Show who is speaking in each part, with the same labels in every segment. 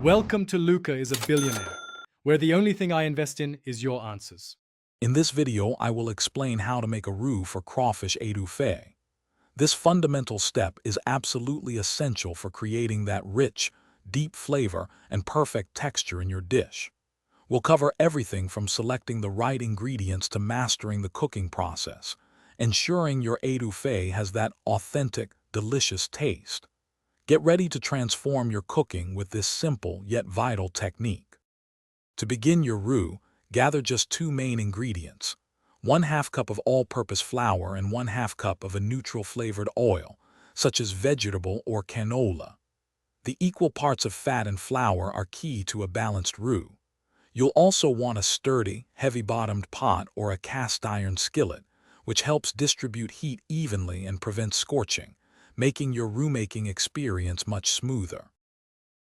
Speaker 1: Welcome to Luca is a billionaire, where the only thing I invest in is your answers.
Speaker 2: In this video, I will explain how to make a roux for crawfish etouffee. This fundamental step is absolutely essential for creating that rich, deep flavor and perfect texture in your dish. We'll cover everything from selecting the right ingredients to mastering the cooking process, ensuring your etouffee has that authentic, delicious taste. Get ready to transform your cooking with this simple yet vital technique. To begin your roux, gather just two main ingredients: 1/2 cup of all-purpose flour and 1/2 cup of a neutral-flavored oil, such as vegetable or canola. The equal parts of fat and flour are key to a balanced roux. You'll also want a sturdy, heavy-bottomed pot or a cast-iron skillet, which helps distribute heat evenly and prevents scorching, making your roux-making experience much smoother.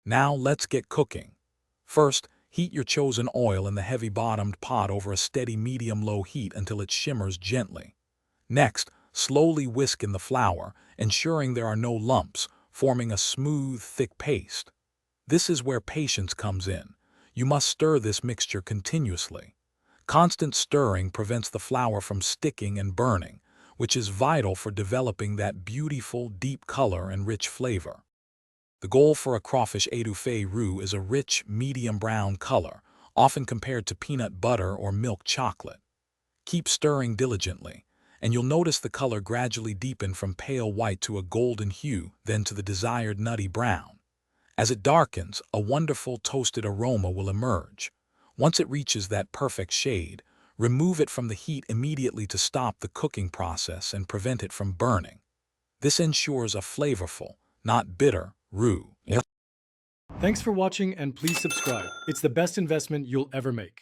Speaker 2: Now let's get cooking. First, heat your chosen oil in the heavy-bottomed pot over a steady medium-low heat until it shimmers gently. Next, slowly whisk in the flour, ensuring there are no lumps, forming a smooth, thick paste. This is where patience comes in. You must stir this mixture continuously. Constant stirring prevents the flour from sticking and burning, which is vital for developing that beautiful, deep color and rich flavor. The goal for a crawfish etouffee roux is a rich, medium brown color, often compared to peanut butter or milk chocolate. Keep stirring diligently, and you'll notice the color gradually deepen from pale white to a golden hue, then to the desired nutty brown. As it darkens, a wonderful toasted aroma will emerge. Once it reaches that perfect shade, remove it from the heat immediately to stop the cooking process and prevent it from burning. This ensures a flavorful, not bitter, roux.
Speaker 1: Thanks for watching and please subscribe. It's the best investment you'll ever make.